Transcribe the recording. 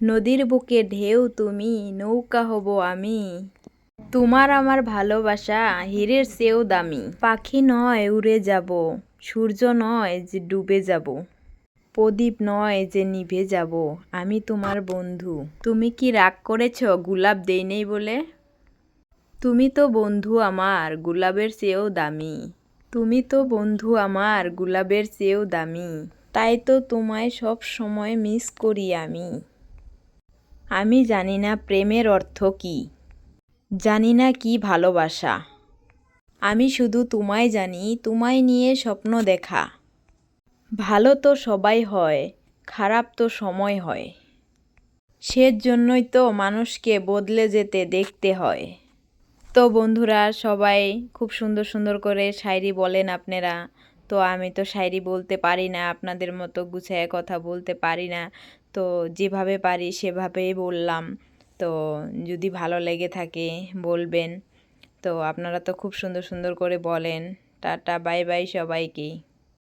নদীর বুকে ঢেউ তুমি, নৌকা হব আমি। তোমার আমার ভালোবাসা হীরের চেয়েও দামি। পাখি নয় উড়ে যাব, সূর্য নয় যে ডুবে যাব, প্রদীপ নয় যে নিভে যাব, আমি তোমার বন্ধু। তুমি কি রাগ করেছ গোলাপ দেই নেই বলে? তুমি তো বন্ধু আমার গোলাপের চেয়েও দামি। তুমি তো বন্ধু আমার গোলাপের চেয়েও দামি। তাই তো তোমায় সব সময় মিস করি আমি। আমি জানি না প্রেমের অর্থ কী, জানি না কি ভালোবাসা। আমি শুধু তোমায় জানি, তোমায় নিয়ে স্বপ্ন দেখা। ভালো তো সবাই হয়, খারাপ তো সময় হয়। সেজন্যই তো মানুষকে বদলে যেতে দেখতে হয়। তো বন্ধুরা সবাই খুব সুন্দর সুন্দর করে শায়রি বলেন আপনারা। তো আমি তো শায়রি বলতে পারি না, আপনাদের মতো গুছায়ে কথা বলতে পারি না। তো যেভাবে পারি সেভাবেই বললাম। তো যদি ভালো লেগে থাকে বলবেন। তো আপনারা তো খুব সুন্দর সুন্দর করে বলেন। টাটা বাই বাই সবাইকে।